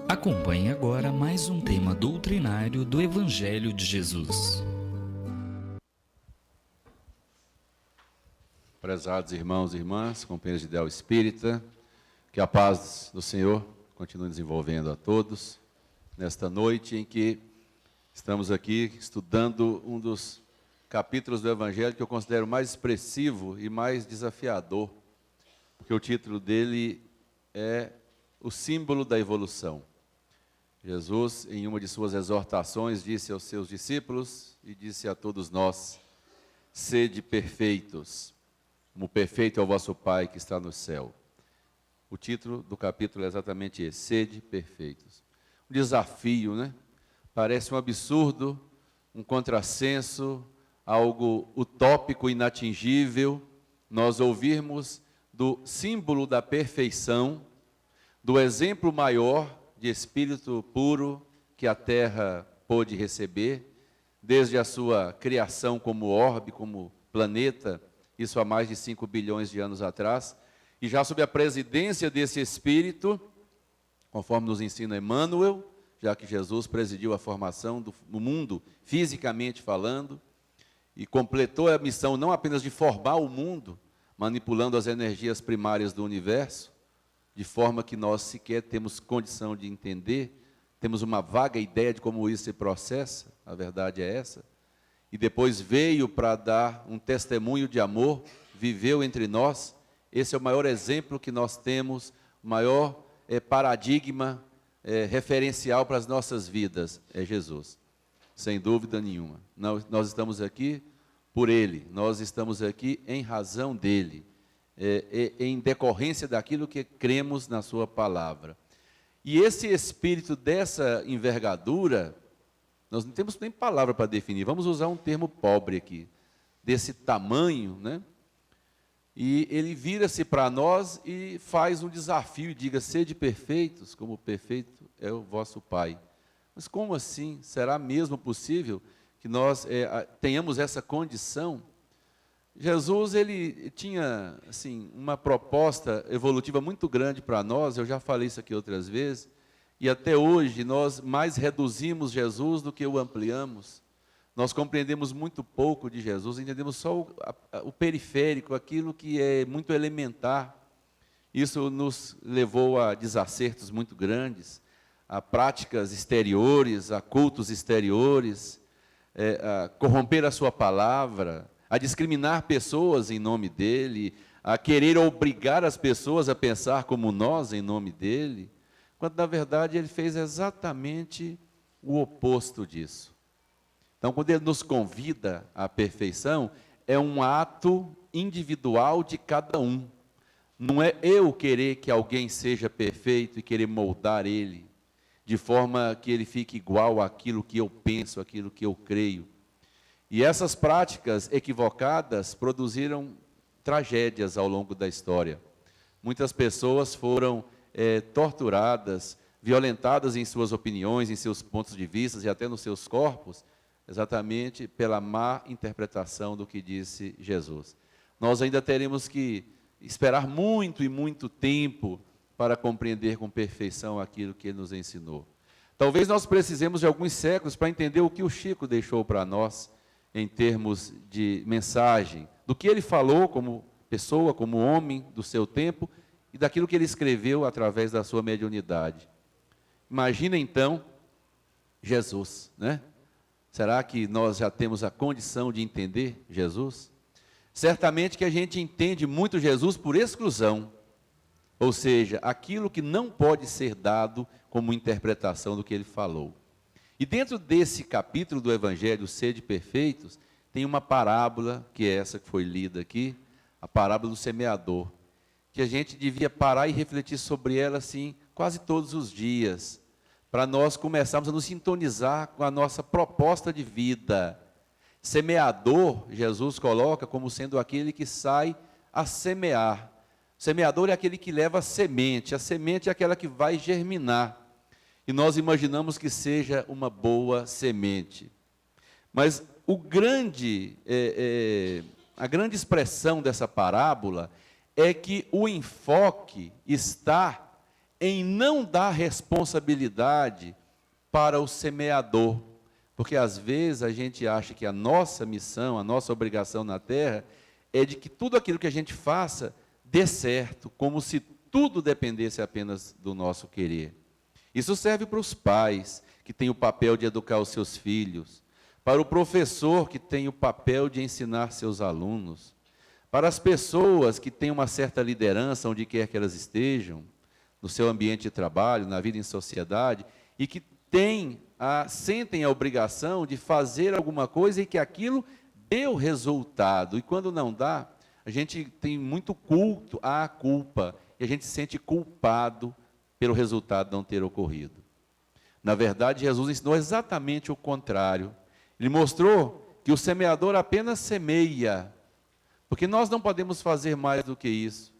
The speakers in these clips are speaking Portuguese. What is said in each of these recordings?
Acompanhe agora mais um tema doutrinário do Evangelho de Jesus. Prezados irmãos e irmãs, companheiros de ideal espírita, que a paz do Senhor continue desenvolvendo a todos, nesta noite em que estamos aqui estudando um dos capítulos do Evangelho que eu considero mais expressivo e mais desafiador, porque o título dele é O Símbolo da Evolução. Jesus, em uma de suas exortações, disse aos seus discípulos e disse a todos nós: sede perfeitos, como perfeito é o vosso Pai que está no céu. O título do capítulo é exatamente esse: sede perfeitos. Um desafio, né? Parece um absurdo, um contrassenso, algo utópico, inatingível, nós ouvirmos do símbolo da perfeição, do exemplo maior de espírito puro que a Terra pôde receber, desde a sua criação como orbe, como planeta, isso há mais de 5 bilhões de anos atrás, e já sob a presidência desse espírito, conforme nos ensina Emmanuel, já que Jesus presidiu a formação do mundo, fisicamente falando, e completou a missão não apenas de formar o mundo, manipulando as energias primárias do universo, de forma que nós sequer temos condição de entender, temos uma vaga ideia de como isso se processa, a verdade é essa, e depois veio para dar um testemunho de amor, viveu entre nós. Esse é o maior exemplo que nós temos, o maior paradigma referencial para as nossas vidas, é Jesus, sem dúvida nenhuma. Nós estamos aqui por Ele, nós estamos aqui em razão dEle, em decorrência daquilo que cremos na sua palavra. E esse espírito dessa envergadura, nós não temos nem palavra para definir, vamos usar um termo pobre aqui, desse tamanho, né? E ele vira-se para nós e faz um desafio e diga: sede perfeitos, como perfeito é o vosso Pai. Mas como assim? Será mesmo possível que nós tenhamos essa condição? Jesus, ele tinha assim, uma proposta evolutiva muito grande para nós, eu já falei isso aqui outras vezes, e até hoje nós mais reduzimos Jesus do que o ampliamos. Nós compreendemos muito pouco de Jesus, entendemos só o periférico, aquilo que é muito elementar. Isso nos levou a desacertos muito grandes, a práticas exteriores, a cultos exteriores, a corromper a sua palavra, a discriminar pessoas em nome dele, a querer obrigar as pessoas a pensar como nós em nome dele, quando na verdade ele fez exatamente o oposto disso. Então, quando ele nos convida à perfeição, é um ato individual de cada um. Não é eu querer que alguém seja perfeito e querer moldar ele, de forma que ele fique igual àquilo que eu penso, àquilo que eu creio. E essas práticas equivocadas produziram tragédias ao longo da história. Muitas pessoas foram torturadas, violentadas em suas opiniões, em seus pontos de vista e até nos seus corpos, exatamente pela má interpretação do que disse Jesus. Nós ainda teremos que esperar muito e muito tempo para compreender com perfeição aquilo que ele nos ensinou. Talvez nós precisemos de alguns séculos para entender o que o Chico deixou para nós, em termos de mensagem, do que ele falou como pessoa, como homem do seu tempo, e daquilo que ele escreveu através da sua mediunidade. Imagina então Jesus, né? Será que nós já temos a condição de entender Jesus? Certamente que a gente entende muito Jesus por exclusão, ou seja, aquilo que não pode ser dado como interpretação do que ele falou. E dentro desse capítulo do Evangelho, Sede Perfeitos, tem uma parábola, que é essa que foi lida aqui, a parábola do semeador, que a gente devia parar e refletir sobre ela assim, quase todos os dias, para nós começarmos a nos sintonizar com a nossa proposta de vida. Semeador, Jesus coloca como sendo aquele que sai a semear. Semeador é aquele que leva a semente é aquela que vai germinar. E nós imaginamos que seja uma boa semente. Mas a grande expressão dessa parábola é que o enfoque está em não dar responsabilidade para o semeador. Porque às vezes a gente acha que a nossa missão, a nossa obrigação na terra, é de que tudo aquilo que a gente faça dê certo, como se tudo dependesse apenas do nosso querer. Isso serve para os pais, que têm o papel de educar os seus filhos, para o professor, que tem o papel de ensinar seus alunos, para as pessoas que têm uma certa liderança, onde quer que elas estejam, no seu ambiente de trabalho, na vida em sociedade, e que sentem a obrigação de fazer alguma coisa e que aquilo dê o resultado. E quando não dá, a gente tem muito culto à culpa, e a gente se sente culpado pelo resultado não ter ocorrido. Na verdade, Jesus ensinou exatamente o contrário. Ele mostrou que o semeador apenas semeia, porque nós não podemos fazer mais do que isso.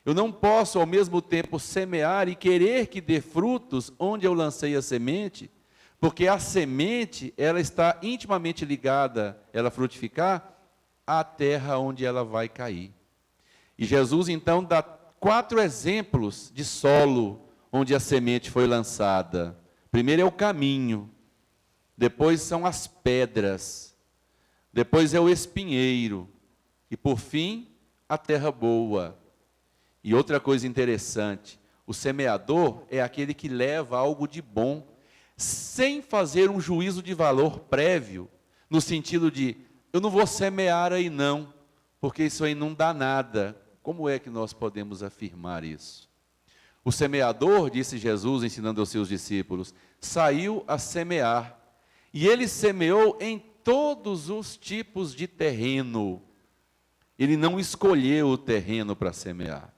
Eu não posso, ao mesmo tempo, semear e querer que dê frutos onde eu lancei a semente, porque a semente, ela está intimamente ligada, ela frutificar, à terra onde ela vai cair. E Jesus, então, dá 4 exemplos de solo onde a semente foi lançada. Primeiro é o caminho, depois são as pedras, depois é o espinheiro, e por fim, a terra boa. E outra coisa interessante, o semeador é aquele que leva algo de bom, sem fazer um juízo de valor prévio, no sentido de, eu não vou semear aí não, porque isso aí não dá nada. Como é que nós podemos afirmar isso? O semeador, disse Jesus, ensinando aos seus discípulos, saiu a semear, e ele semeou em todos os tipos de terreno. Ele não escolheu o terreno para semear.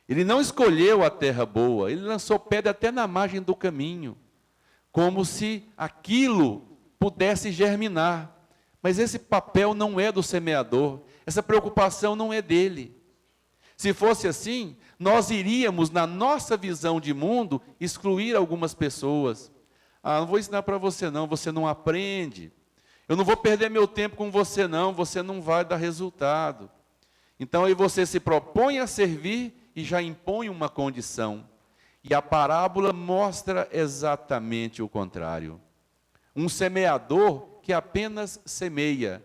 Ele não escolheu a terra boa, ele lançou pedra até na margem do caminho, como se aquilo pudesse germinar. Mas esse papel não é do semeador, essa preocupação não é dele. Se fosse assim, nós iríamos, na nossa visão de mundo, excluir algumas pessoas. Não vou ensinar para você não aprende. Eu não vou perder meu tempo com você não vai dar resultado. Então aí você se propõe a servir e já impõe uma condição. E a parábola mostra exatamente o contrário. Um semeador que apenas semeia,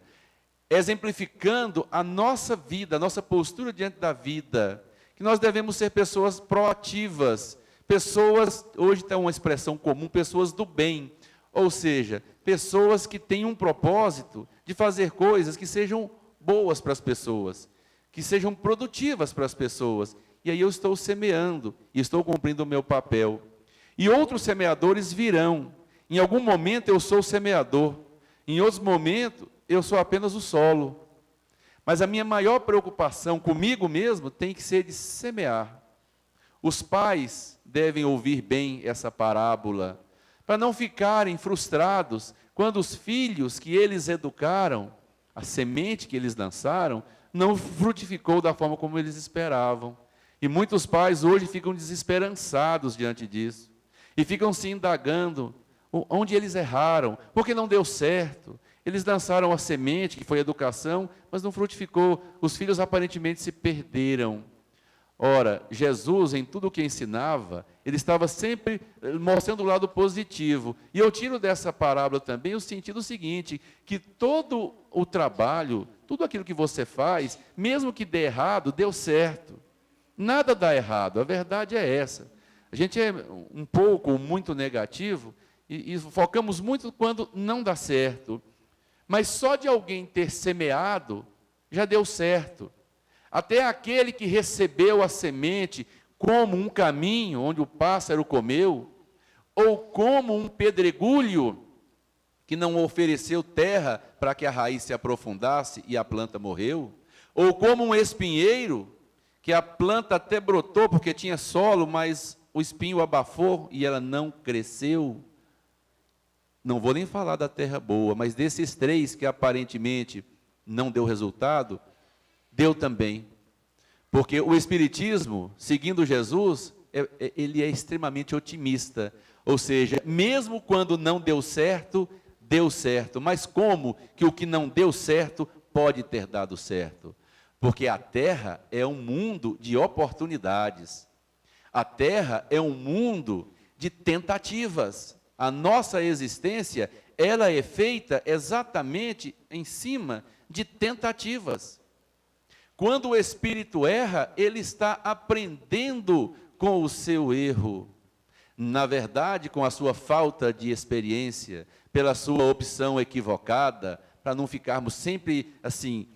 exemplificando a nossa vida, a nossa postura diante da vida, que nós devemos ser pessoas proativas, pessoas, hoje tem uma expressão comum, pessoas do bem, ou seja, pessoas que têm um propósito de fazer coisas que sejam boas para as pessoas, que sejam produtivas para as pessoas, e aí eu estou semeando, e estou cumprindo o meu papel. E outros semeadores virão, em algum momento eu sou o semeador, em outros momentos eu sou apenas o solo. Mas a minha maior preocupação comigo mesmo tem que ser de semear. Os pais devem ouvir bem essa parábola, para não ficarem frustrados quando os filhos que eles educaram, a semente que eles lançaram, não frutificou da forma como eles esperavam. E muitos pais hoje ficam desesperançados diante disso, e ficam se indagando onde eles erraram, porque não deu certo. Eles lançaram a semente, que foi a educação, mas não frutificou. Os filhos aparentemente se perderam. Ora, Jesus, em tudo o que ensinava, ele estava sempre mostrando o lado positivo. E eu tiro dessa parábola também o sentido seguinte, que todo o trabalho, tudo aquilo que você faz, mesmo que dê errado, deu certo. Nada dá errado, a verdade é essa. A gente é um pouco, muito negativo, e focamos muito quando não dá certo. Mas só de alguém ter semeado, já deu certo. Até aquele que recebeu a semente como um caminho onde o pássaro comeu, ou como um pedregulho que não ofereceu terra para que a raiz se aprofundasse e a planta morreu, ou como um espinheiro, que a planta até brotou porque tinha solo, mas o espinho abafou e ela não cresceu. Não vou nem falar da terra boa, mas desses 3 que aparentemente não deu resultado, deu também. Porque o Espiritismo, seguindo Jesus, ele é extremamente otimista. Ou seja, mesmo quando não deu certo, deu certo. Mas como que o que não deu certo pode ter dado certo? Porque a terra é um mundo de oportunidades. A terra é um mundo de tentativas. A nossa existência, ela é feita exatamente em cima de tentativas. Quando o espírito erra, ele está aprendendo com o seu erro. Na verdade, com a sua falta de experiência, pela sua opção equivocada, para não ficarmos sempre assim,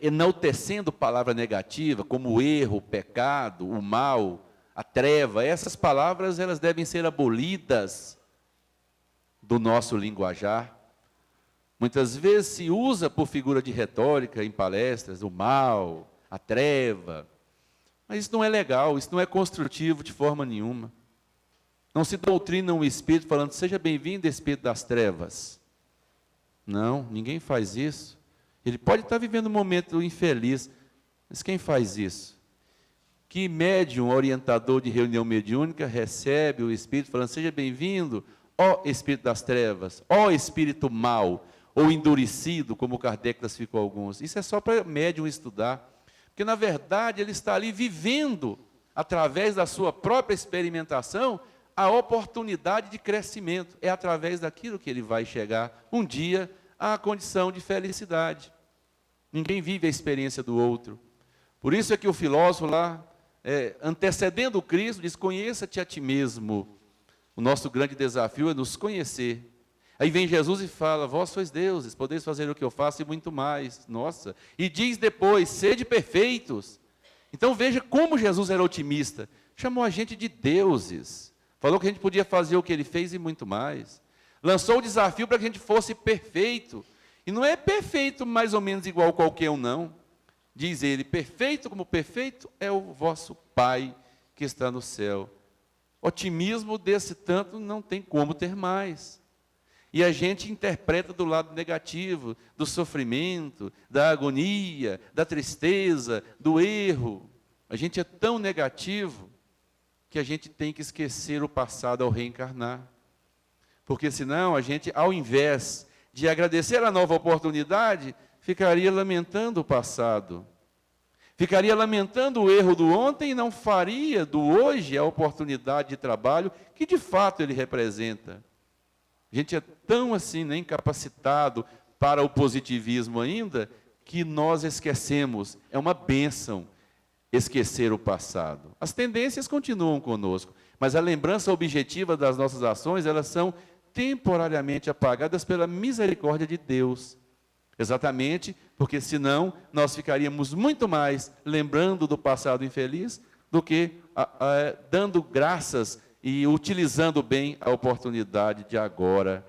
enaltecendo palavra negativa, como o erro, o pecado, o mal, a treva. Essas palavras, elas devem ser abolidas do nosso linguajar. Muitas vezes se usa por figura de retórica em palestras, o mal, a treva. Mas isso não é legal, isso não é construtivo de forma nenhuma. Não se doutrina um espírito falando, seja bem-vindo, espírito das trevas. Não, ninguém faz isso. Ele pode estar vivendo um momento infeliz, mas quem faz isso? Que médium, orientador de reunião mediúnica, recebe o espírito falando, seja bem-vindo, ó espírito das trevas, ó espírito mau, ou endurecido, como Kardec classificou alguns. Isso é só para médium estudar. Porque, na verdade, ele está ali vivendo, através da sua própria experimentação, a oportunidade de crescimento. É através daquilo que ele vai chegar, um dia, à condição de felicidade. Ninguém vive a experiência do outro. Por isso é que o filósofo lá, antecedendo o Cristo, diz, conheça-te a ti mesmo. O nosso grande desafio é nos conhecer. Aí vem Jesus e fala, vós sois deuses, podeis fazer o que eu faço e muito mais. Nossa! E diz depois, sede perfeitos. Então veja como Jesus era otimista. Chamou a gente de deuses. Falou que a gente podia fazer o que ele fez e muito mais. Lançou o desafio para que a gente fosse perfeito. E não é perfeito mais ou menos igual qualquer um, não. Diz ele, perfeito como perfeito é o vosso Pai que está no céu. Otimismo desse tanto não tem como ter mais. E a gente interpreta do lado negativo, do sofrimento, da agonia, da tristeza, do erro. A gente é tão negativo que a gente tem que esquecer o passado ao reencarnar. Porque senão a gente, ao invés de agradecer a nova oportunidade, ficaria lamentando o passado. Ficaria lamentando o erro do ontem e não faria do hoje a oportunidade de trabalho que de fato ele representa. A gente é tão assim, né, incapacitado para o positivismo ainda, que nós esquecemos. É uma bênção esquecer o passado. As tendências continuam conosco, mas a lembrança objetiva das nossas ações, elas são temporariamente apagadas pela misericórdia de Deus. Exatamente, porque senão nós ficaríamos muito mais lembrando do passado infeliz do que dando graças e utilizando bem a oportunidade de agora,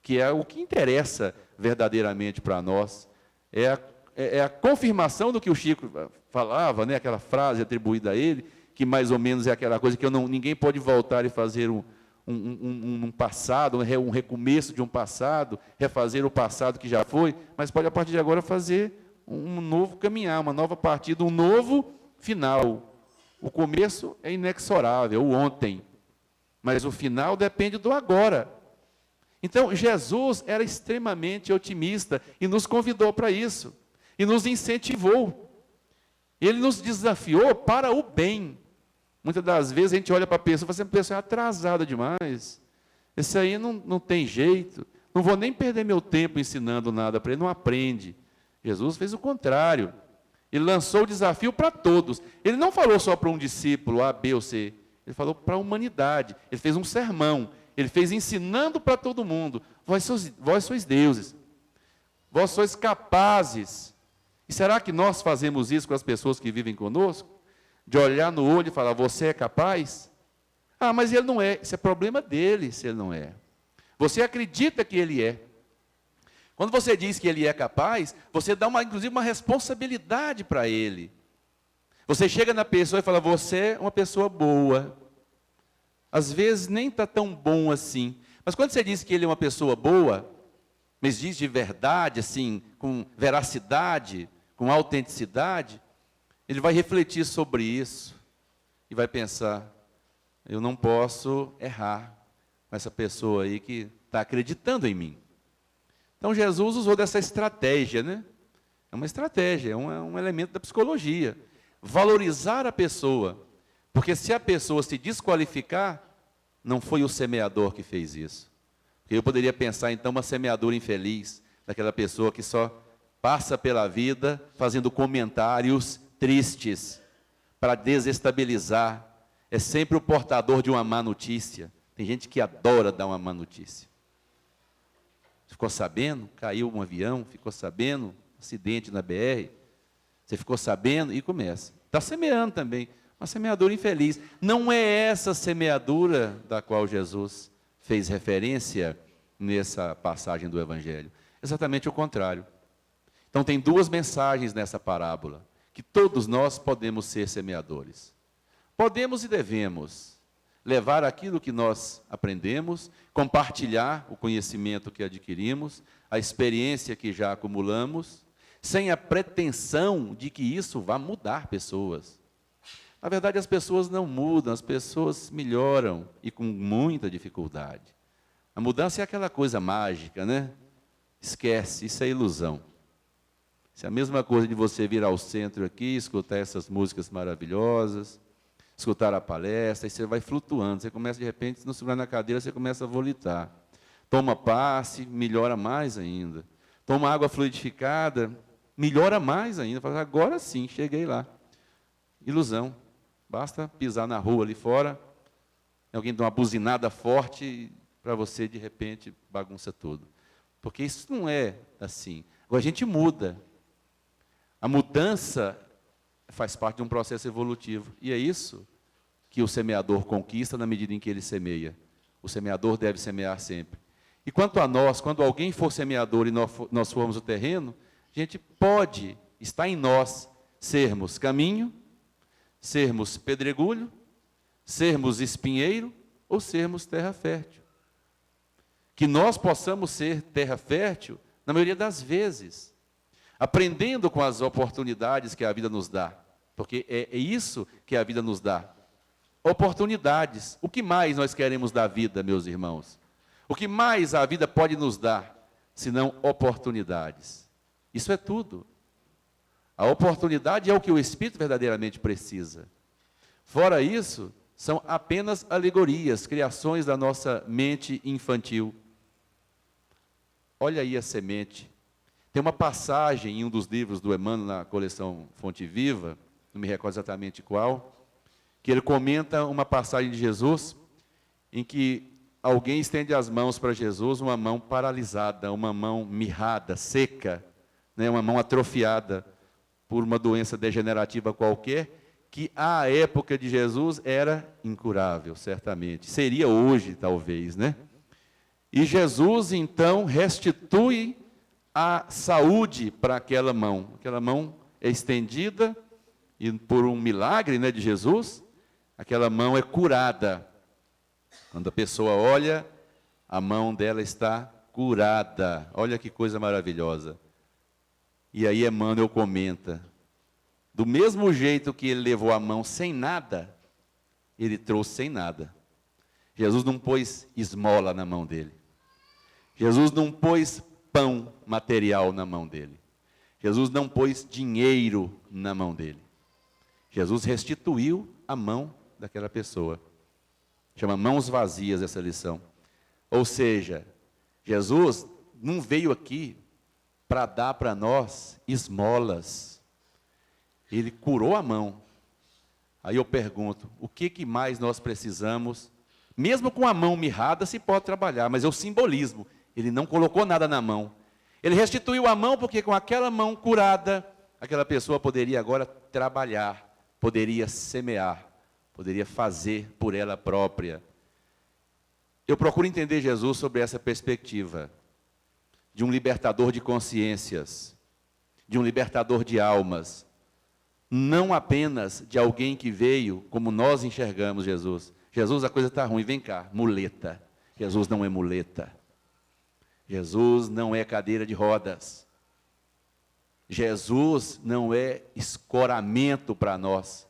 que é o que interessa verdadeiramente para nós. É a confirmação do que o Chico falava, né, aquela frase atribuída a ele, que mais ou menos é aquela coisa que ninguém pode voltar e fazer um passado, um recomeço de um passado, refazer o passado que já foi, mas pode, a partir de agora, fazer um novo caminhar, uma nova partida, um novo final. O começo é inexorável, o ontem, mas o final depende do agora. Então, Jesus era extremamente otimista e nos convidou para isso, e nos incentivou. Ele nos desafiou para o bem. Muitas das vezes a gente olha para a pessoa e fala assim, a pessoa é atrasada demais, esse aí não tem jeito, não vou nem perder meu tempo ensinando nada para ele, não aprende. Jesus fez o contrário, ele lançou o desafio para todos. Ele não falou só para um discípulo, A, B ou C, ele falou para a humanidade, ele fez um sermão, ele fez ensinando para todo mundo, vós sois deuses, vós sois capazes. E será que nós fazemos isso com as pessoas que vivem conosco? De olhar no olho e falar, você é capaz? Ah, mas ele não é. Isso é problema dele, se ele não é. Você acredita que ele é. Quando você diz que ele é capaz, você dá, inclusive, uma responsabilidade para ele. Você chega na pessoa e fala, você é uma pessoa boa. Às vezes, nem está tão bom assim. Mas quando você diz que ele é uma pessoa boa, mas diz de verdade, assim, com veracidade, com autenticidade, ele vai refletir sobre isso e vai pensar, eu não posso errar com essa pessoa aí que está acreditando em mim. Então, Jesus usou dessa estratégia, né? É uma estratégia, é um elemento da psicologia. Valorizar a pessoa, Porque se a pessoa se desqualificar, não foi o semeador que fez isso. Eu poderia pensar, então, uma semeadura infeliz, daquela pessoa que só passa pela vida fazendo comentários tristes para desestabilizar. É sempre o portador de uma má notícia. Tem gente que adora dar uma má notícia. Ficou sabendo? Caiu um avião, ficou sabendo? Acidente na BR. Você ficou sabendo? E começa. Está semeando também. Uma semeadura infeliz. Não é essa semeadura da qual Jesus fez referência nessa passagem do Evangelho. Exatamente o contrário. Então tem duas mensagens nessa parábola, que todos nós podemos ser semeadores. Podemos e devemos levar aquilo que nós aprendemos, compartilhar o conhecimento que adquirimos, a experiência que já acumulamos, sem a pretensão de que isso vá mudar pessoas. Na verdade, as pessoas não mudam, as pessoas melhoram, e com muita dificuldade. A mudança é aquela coisa mágica, né? Esquece, isso é ilusão. Isso é a mesma coisa de você vir ao centro aqui, escutar essas músicas maravilhosas, escutar a palestra, e você vai flutuando. Você começa, de repente, se não segurar na cadeira, você começa a volitar. Toma passe, melhora mais ainda. Toma água fluidificada, melhora mais ainda. Fala, agora sim, cheguei lá. Ilusão. Basta pisar na rua ali fora, alguém dá uma buzinada forte, para você, de repente, bagunça tudo. Porque isso não é assim. Agora, a gente muda. A mudança faz parte de um processo evolutivo. E é isso que o semeador conquista na medida em que ele semeia. O semeador deve semear sempre. E quanto a nós, quando alguém for semeador e nós formos o terreno, a gente pode, está em nós, sermos caminho, sermos pedregulho, sermos espinheiro ou sermos terra fértil. Que nós possamos ser terra fértil, na maioria das vezes, aprendendo com as oportunidades que a vida nos dá, porque é isso que a vida nos dá, oportunidades. O que mais nós queremos da vida, meus irmãos? O que mais a vida pode nos dar, senão oportunidades? Isso é tudo. A oportunidade é o que o Espírito verdadeiramente precisa. Fora isso, são apenas alegorias, criações da nossa mente infantil. Olha aí a semente. Tem uma passagem em um dos livros do Emmanuel, na coleção Fonte Viva, não me recordo exatamente qual, que ele comenta uma passagem de Jesus, em que alguém estende as mãos para Jesus, uma mão paralisada, uma mão mirrada, seca, né, uma mão atrofiada por uma doença degenerativa qualquer, que à época de Jesus era incurável, certamente. Seria hoje, talvez, né? E Jesus, então, restitui a saúde para aquela mão. Aquela mão é estendida, e por um milagre, né, de Jesus, aquela mão é curada. Quando a pessoa olha, a mão dela está curada. Olha que coisa maravilhosa. E aí Emmanuel comenta, do mesmo jeito que ele levou a mão sem nada, ele trouxe sem nada. Jesus não pôs esmola na mão dele. Jesus não pôs pão material na mão dele. Jesus não pôs dinheiro na mão dele. Jesus restituiu a mão daquela pessoa. Chama mãos vazias essa lição. Ou seja, Jesus não veio aqui para dar para nós esmolas. Ele curou a mão. Aí eu pergunto, o que mais nós precisamos? Mesmo com a mão mirrada se pode trabalhar, mas é o simbolismo. Ele não colocou nada na mão. Ele restituiu a mão porque com aquela mão curada, aquela pessoa poderia agora trabalhar, poderia semear, poderia fazer por ela própria. Eu procuro entender Jesus sobre essa perspectiva de um libertador de consciências, de um libertador de almas, não apenas de alguém que veio como nós enxergamos Jesus. Jesus, a coisa está ruim, vem cá, muleta. Jesus não é muleta. Jesus não é cadeira de rodas. Jesus não é escoramento para nós.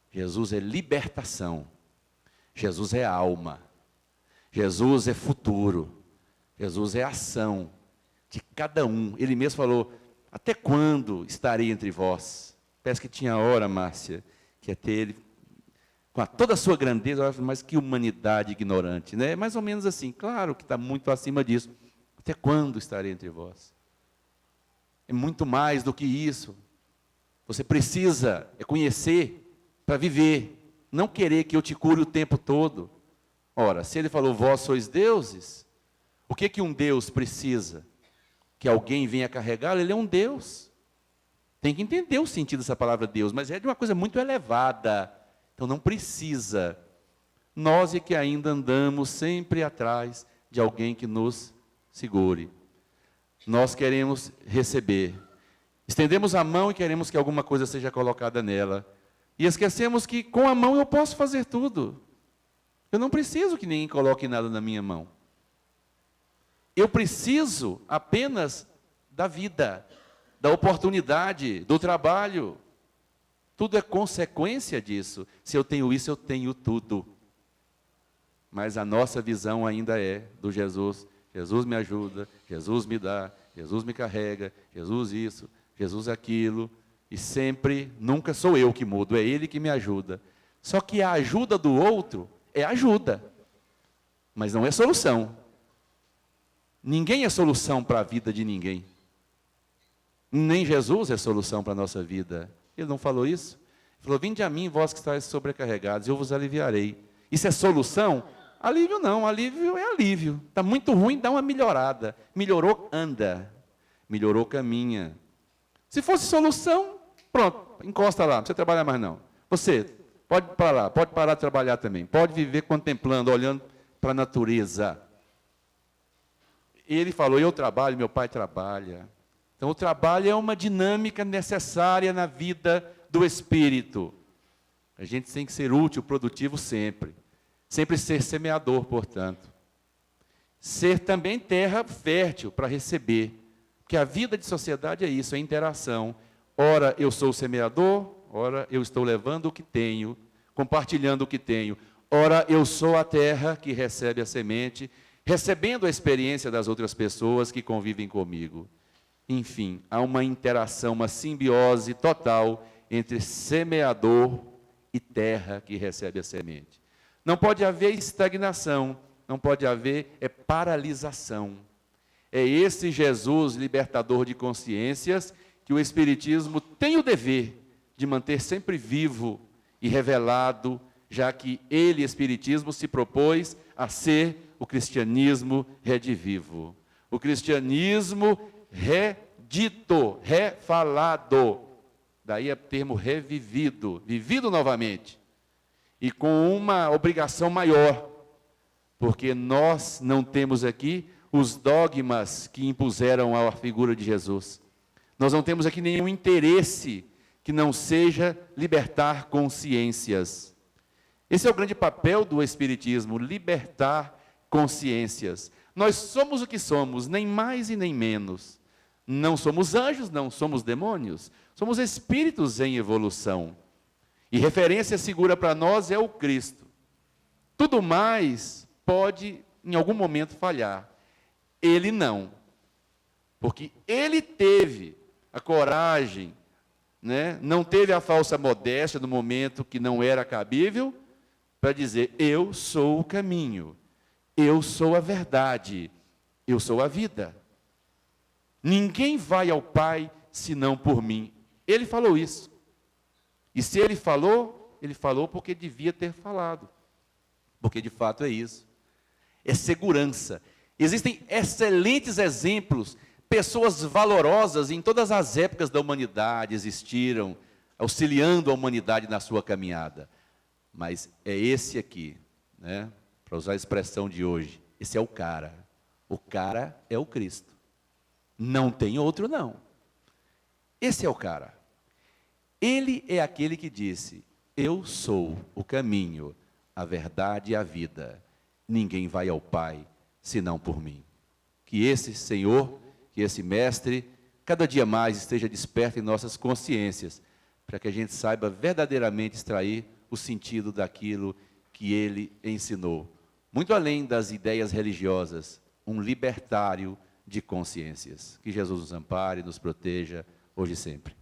Jesus é libertação. Jesus é alma. Jesus é futuro. Jesus é ação de cada um. Ele mesmo falou, até quando estarei entre vós? Parece que tinha hora, Márcia, que até ele com toda a sua grandeza, mas que humanidade ignorante, né? É mais ou menos assim, claro que está muito acima disso. Até quando estarei entre vós? É muito mais do que isso. Você precisa conhecer para viver, não querer que eu te cure o tempo todo. Ora, se ele falou, vós sois deuses, o que um Deus precisa? Que alguém venha carregá-lo? Ele é um Deus. Tem que entender o sentido dessa palavra Deus, mas é de uma coisa muito elevada. Então não precisa. Nós é que ainda andamos sempre atrás de alguém que nos segure. Nós queremos receber. Estendemos a mão e queremos que alguma coisa seja colocada nela. E esquecemos que com a mão eu posso fazer tudo. Eu não preciso que ninguém coloque nada na minha mão. Eu preciso apenas da vida, da oportunidade, do trabalho. Tudo é consequência disso. Se eu tenho isso, eu tenho tudo. Mas a nossa visão ainda é do Jesus. Jesus me ajuda, Jesus me dá, Jesus me carrega, Jesus isso, Jesus aquilo. E sempre, nunca sou eu que mudo, é Ele que me ajuda. Só que a ajuda do outro é ajuda, mas não é solução. Ninguém é solução para a vida de ninguém. Nem Jesus é solução para a nossa vida. Ele não falou isso? Ele falou, vinde a mim, vós que estáis sobrecarregados, eu vos aliviarei. Isso é solução? Alívio não, alívio é alívio. Está muito ruim, dá uma melhorada. Melhorou, anda. Melhorou, caminha. Se fosse solução, pronto, encosta lá, não precisa trabalhar mais não. Você, pode parar de trabalhar também. Pode viver contemplando, olhando para a natureza. Ele falou, eu trabalho, meu pai trabalha. Então, o trabalho é uma dinâmica necessária na vida do espírito. A gente tem que ser útil, produtivo sempre. Sempre ser semeador, portanto. Ser também terra fértil para receber. Porque a vida de sociedade é isso, é interação. Ora eu sou o semeador, ora eu estou levando o que tenho, compartilhando o que tenho. Ora eu sou a terra que recebe a semente, recebendo a experiência das outras pessoas que convivem comigo. Enfim, há uma interação, uma simbiose total entre semeador e terra que recebe a semente. Não pode haver estagnação, não pode haver paralisação. É esse Jesus, libertador de consciências, que o Espiritismo tem o dever de manter sempre vivo e revelado, já que ele, Espiritismo, se propôs a ser o cristianismo redivivo. O cristianismo redito, refalado. Daí é o termo revivido, vivido novamente. E com uma obrigação maior, porque nós não temos aqui os dogmas que impuseram a figura de Jesus. Nós não temos aqui nenhum interesse que não seja libertar consciências. Esse é o grande papel do Espiritismo, libertar consciências. Nós somos o que somos, nem mais e nem menos. Não somos anjos, não somos demônios. Somos espíritos em evolução. E referência segura para nós é o Cristo. Tudo mais pode, em algum momento, falhar. Ele não. Porque ele teve a coragem, né? Não teve a falsa modéstia no momento que não era cabível, para dizer, eu sou o caminho, eu sou a verdade, eu sou a vida. Ninguém vai ao Pai senão por mim. Ele falou isso. E se ele falou porque devia ter falado. Porque de fato é isso. É segurança. Existem excelentes exemplos, pessoas valorosas em todas as épocas da humanidade existiram, auxiliando a humanidade na sua caminhada. Mas é esse aqui, né? Para usar a expressão de hoje, esse é o cara. O cara é o Cristo. Não tem outro, não. Esse é o cara. Ele é aquele que disse, eu sou o caminho, a verdade e a vida. Ninguém vai ao Pai senão por mim. Que esse Senhor, que esse Mestre, cada dia mais esteja desperto em nossas consciências, para que a gente saiba verdadeiramente extrair o sentido daquilo que ele ensinou. Muito além das ideias religiosas, um libertário de consciências. Que Jesus nos ampare, nos proteja, hoje e sempre.